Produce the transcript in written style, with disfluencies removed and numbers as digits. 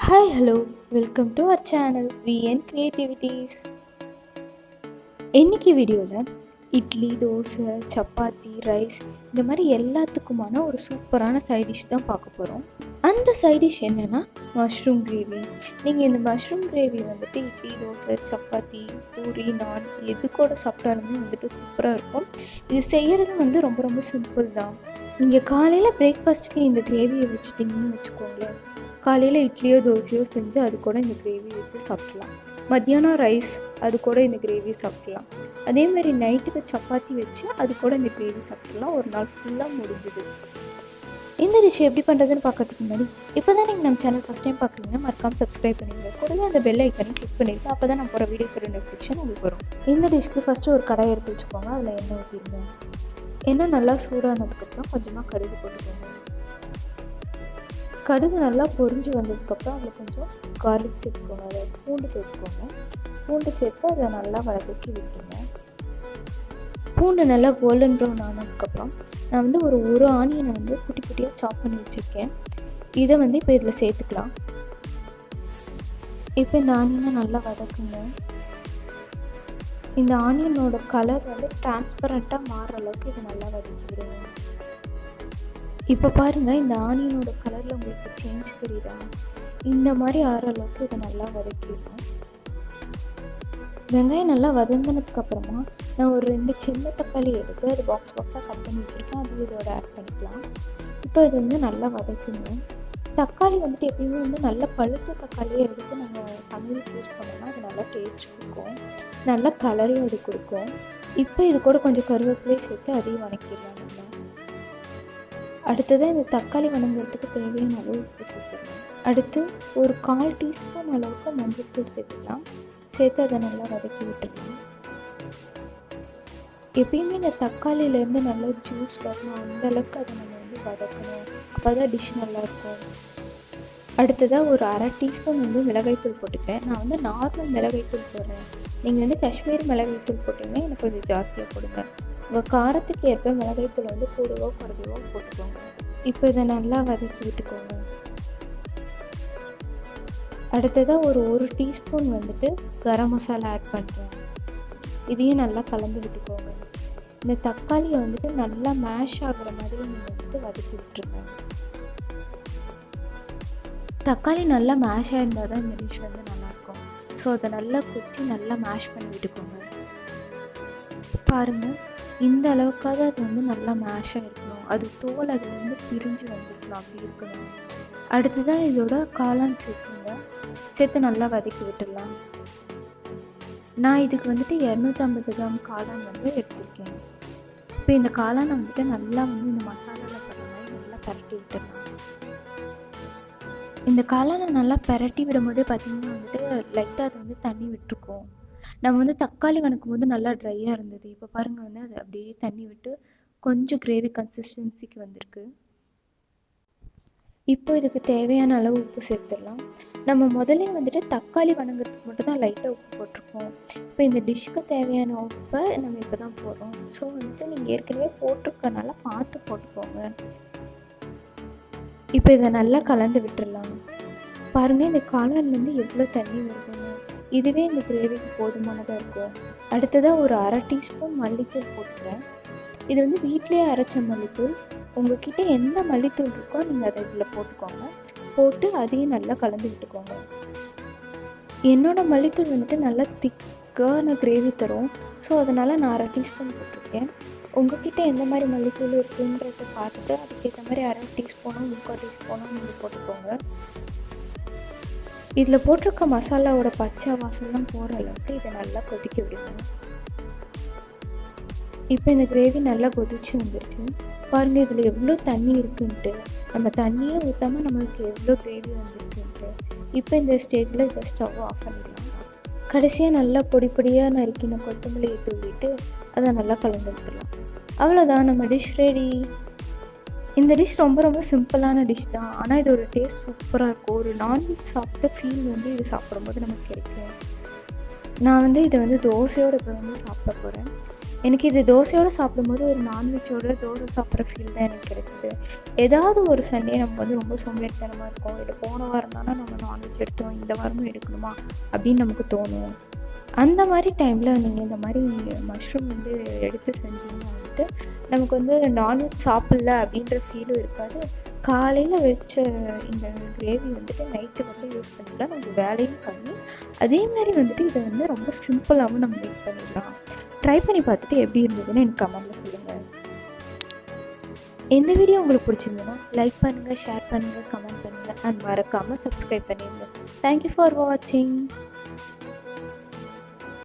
Hi, hello, welcome to our channel VN Creativities. இன்னைக்கு வீடியோவில் idli, dosa, chapati, rice இந்த மாதிரி எல்லாத்துக்குமான ஒரு சூப்பரான சைட் டிஷ் தான் பார்க்க போகிறோம். அந்த சைட் டிஷ் என்னென்னா மஷ்ரூம் கிரேவி. நீங்கள் இந்த மஷ்ரூம் கிரேவி வந்துட்டு இட்லி, தோசை, சப்பாத்தி, பூரி, நான் எது கூட சாப்பிட்டாலுமே வந்துட்டு சூப்பராக இருக்கும். இது செய்கிறது ரொம்ப ரொம்ப சிம்பிள் தான். நீங்கள் காலையில் பிரேக்ஃபாஸ்ட்டுக்கு இந்த கிரேவியை வச்சுட்டிங்கன்னு வச்சுக்கோங்களேன், காலையில் இட்லியோ தோசையோ செஞ்சு அது கூட இந்த கிரேவி வச்சு சாப்பிட்லாம். மத்தியானம் ரைஸ் அது கூட இந்த கிரேவி சாப்பிட்லாம். அதே மாதிரி நைட்டுக்கு சப்பாத்தி வச்சு அது கூட இந்த கிரேவி சாப்பிட்லாம். ஒரு நாள் ஃபுல்லாக முடிஞ்சுது. இந்த டிஷ் எப்படி பண்ணுறதுன்னு பார்க்கறதுக்கு முன்னாடி இப்போ தான் நீங்கள் நம்ம சேனல் ஃபஸ்ட் டைம் பார்க்குறீங்கன்னா மறக்காமல் சப்ஸ்கிரைப் பண்ணிடுங்க. கூடவே அந்த பெல் ஐக்கனை கிளிக் பண்ணிடுங்க. அப்போ தான் நான் போகிற வீடியோஸோட நோட்டிஃபிகேஷன் உங்களுக்கு வரும். இந்த டிஷ்க்கு ஃபஸ்ட்டு ஒரு கடாய் எடுத்து வச்சுக்கோங்க. அதில் எண்ணெய் ஊற்றிடுங்க. எண்ணெய் நல்லா சூடானதுக்கப்புறம் கொஞ்சமாக கடுகு போட்டுக்கோங்க. கடுகு நல்லா பொரிஞ்சு வந்ததுக்கப்புறம் அதில் கொஞ்சம் கார்லிக் சேர்த்துக்கோங்க. அதை பூண்டு சேர்த்துக்கோங்க. பூண்டு சேர்த்து அதை நல்லா வதக்கி விட்டுருங்க. பூண்டு நல்லா கோல்டன் ப்ரௌன் ஆனதுக்கப்புறம் நான் ஒரு ஆனியனை குட்டி குட்டியாக சாப் பண்ணி வச்சுருக்கேன். இதை இப்போ இதில் சேர்த்துக்கலாம். இப்போ இந்த ஆனியனை நல்லா வதக்குங்க. இந்த ஆனியனோட கலர் டிரான்ஸ்பரண்ட்டாக மாறுற அளவுக்கு இதை நல்லா வதக்கி விடுங்க. இப்போ பாருங்கள், இந்த ஆனியனோட கலரில் உங்களுக்கு சேஞ்ச் தெரியுதா? இந்த மாதிரி ஆற அளவுக்கு இதை நல்லா வதக்கிடுவோம். வெங்காயம் நல்லா வதங்கினதுக்கப்புறமா நான் ஒரு 2 சின்ன தக்காளி எடுத்து அது பாக்ஸ் பாக்ஸாக கட் பண்ணி வச்சுருக்கேன். அது இதோட ஆட் பண்ணிக்கலாம். இப்போ இது நல்லா வதக்குங்க. தக்காளி எப்பயுமே நல்ல பழுத்த தக்காளியை எடுத்து நம்ம சமையலுக்கு யூஸ் பண்ணோம்னா அது நல்லா டேஸ்ட் கொடுக்கும், நல்லா கலரையும் அது கொடுக்கும். இப்போ இது கூட கொஞ்சம் கருவேப்பிலையை சேர்த்து அதையும் வதக்கிடலாம். நம்ம அடுத்ததாக இந்த தக்காளி வதங்கிறதுக்கு தேவையான அளவு உப்பு சேர்த்துக்கலாம். அடுத்து ஒரு 1/4 டீஸ்பூன் அளவுக்கு மஞ்சள்தூள் சேர்த்துக்கலாம். சேர்த்து அதை நல்லா வதக்கி விட்டுக்கலாம். எப்பயுமே இந்த தக்காளியிலேருந்து நல்லா ஜூஸ் வரணும், அந்த அளவுக்கு அதை நம்ம வதக்கணும். அப்போ தான் டிஷ் நல்லாயிருக்கும். அடுத்ததாக ஒரு 1/2 டீஸ்பூன் மிளகாய்த்தூள் போட்டுக்கிறேன். நான் நார்மல் மிளகாய்த்தூள் போடுறேன். நீங்கள் காஷ்மீர் மிளகாய்த்தூள் போட்டிங்கன்னா எனக்கு கொஞ்சம் ஜாஸ்தியாக போடுங்க. உங்கள் காரத்துக்கு ஏற்ப மிளகாய்த்தூள் கூடவோ குறைஞ்சவோ போட்டுக்கோங்க. இப்போ இதை நல்லா வதக்கி விட்டுக்கோங்க. அடுத்ததாக ஒரு டீஸ்பூன் கரம் மசாலா ஆட் பண்ணுறேன். இதையும் நல்லா கலந்து விட்டுக்கோங்க. இந்த தக்காளியை நல்லா மேஷ் ஆகிற மாதிரி நீங்கள் வதக்கி விட்டுருங்க. தக்காளி நல்லா மேஷ் ஆகிருந்தால் தான் இந்த டிஷ் நல்லாயிருக்கும். ஸோ அதை நல்லா குத்தி நல்லா மேஷ் பண்ணி விட்டுக்கோங்க. பாருங்கள், இந்த அளவுக்காக அது நல்லா மேஷ் ஆகிருக்கணும். அது தோல் அது பிரிஞ்சு வந்துருக்கணும், அப்படி இருக்கணும். அடுத்ததாக இதோட காளான் சேர்த்துங்க. சேர்த்து நல்லா வதக்கி விட்டுடலாம். நான் இதுக்கு 250 கிராம் காளான் எடுத்திருக்கேன். இப்போ இந்த காளானை நல்லா இந்த மசாலாவில் படுற மாதிரி நல்லா பரட்டி விட்டுடலாம். இந்த காளானை நல்லா பரட்டி விடும்போதே பார்த்திங்கன்னா லைட்டாக அது தண்ணி விட்டுருக்கும். நம்ம தக்காளி வதக்கும் போது நல்லா ட்ரையாக இருந்தது. இப்போ பாருங்கள், அது அப்படியே தண்ணி விட்டு கொஞ்சம் கிரேவி கன்சிஸ்டன்சிக்கு வந்திருக்கு. இப்போ இதுக்கு தேவையான அளவு உப்பு சேர்த்துடலாம். நம்ம முதல்ல தக்காளி வதங்கிறதுக்கு மட்டும் தான் லைட்டாக உப்பு போட்டிருக்கோம். இப்போ இந்த டிஷ்ஷுக்கு தேவையான உப்பை நம்ம இப்போ தான் போடுறோம். ஸோ நீங்கள் ஏற்கனவே போட்டிருக்கனால பார்த்து போட்டுக்கோங்க. இப்போ இதை நல்லா கலந்து விட்டுடலாம். பாருங்கள், இந்த காளான்லேருந்து எவ்வளோ தண்ணி வருதுன்னு. இதுவே இந்த கிரேவிக்கு போதுமானதாக இருக்கும். அடுத்ததாக ஒரு 1/2 டீஸ்பூன் மல்லித்தூள் போட்டுக்கிறேன். இது வீட்டிலேயே அரைச்ச மல்லித்தூள். உங்கள்கிட்ட எந்த மல்லித்தூள் இருக்கோ நீங்கள் அதை இதில் போட்டுக்கோங்க. போட்டு அதையும் நல்லா கலந்து விட்டுக்கோங்க. என்னோடய மல்லித்தூள் நல்லா திக்கான கிரேவி தரும். ஸோ அதனால் நான் 1/2 டீஸ்பூன் போட்டிருக்கேன். உங்கள்கிட்ட எந்த மாதிரி மல்லித்தூள் இருக்குன்றதை பார்த்துட்டு அதுக்கேற்ற மாதிரி 1/2 டீஸ்பூனோ 3/4 டீஸ்பூனோ நீங்கள் போட்டுக்கோங்க. இதில் போட்டிருக்க மசாலாவோட பச்சை வாசம்லாம் போகிற அளவுக்கு இதை நல்லா கொதிக்க விடுங்க. இப்போ இந்த கிரேவி நல்லா கொதிச்சு வந்துருச்சு. பாருங்கள், இதில் எவ்வளோ தண்ணி இருக்குன்ட்டு. நம்ம தண்ணியே ஊற்றாமல் நம்மளுக்கு எவ்வளோ கிரேவி வந்துருக்குன்ட்டு. இப்போ இந்த ஸ்டேஜில் இதை ஸ்டவ் ஆஃப் பண்ணிடலாம். கடைசியாக நல்லா பொடி பொடியாக நறுக்கின கொத்தமல்லியை தூவிட்டு அதை நல்லா கலந்து விட்டுடலாம். அவ்வளோதான், நம்ம டிஷ் ரெடி. இந்த டிஷ் ரொம்ப ரொம்ப சிம்பிளான டிஷ் தான். ஆனால் இதோட டேஸ்ட் சூப்பராக இருக்கும். ஒரு நான்வெஜ் சாப்பிட்ட ஃபீல் இது சாப்பிடும்போது நமக்கு கிடைக்கும். நான் இதை தோசையோடு இப்போ சாப்பிட போகிறேன். எனக்கு இது தோசையோடு சாப்பிடும்போது ஒரு நான்வெஜ்ஜோட தோசை சாப்பிட்ற ஃபீல் தான் எனக்கு கிடைக்குது. ஏதாவது ஒரு சண்டே நம்ம வந்து ரொம்ப சோம்பேறித்தனமாக இருக்கும், இல்லை போன வாரம் தானே நம்ம நான்வெஜ் எடுத்தோம், இந்த வாரமும் எடுக்கணுமா அப்படின்னு நமக்கு தோணும். அந்த மாதிரி டைமில் நீங்கள் இந்த மாதிரி மஷ்ரூம் வந்து எடுத்து செஞ்சீங்கன்னா வந்துட்டு நமக்கு வந்து நான்வெஜ் சாப்பிட்ல அப்படின்ற ஃபீலும் இருக்காது. காலையில் வச்ச இந்த கிரேவி வந்துட்டு நைட்டு வந்து யூஸ் பண்ணிக்கலாம், நம்ம வேலையும் பண்ணி அதே மாதிரி வந்துட்டு இதை வந்து ரொம்ப சிம்பிளாகவும் நம்ம மேக் பண்ணிடலாம். ட்ரை பண்ணி பார்த்துட்டு எப்படி இருந்ததுன்னு எனக்கு கமெண்ட்டில் சொல்லுங்கள். இந்த வீடியோ உங்களுக்கு பிடிச்சிருந்ததுன்னா லைக் பண்ணுங்கள், ஷேர் பண்ணுங்கள், கமெண்ட் பண்ணுங்கள் அண்ட் மறக்காமல் சப்ஸ்கிரைப் பண்ணிடுங்க. தேங்க்யூ ஃபார் வாட்சிங்.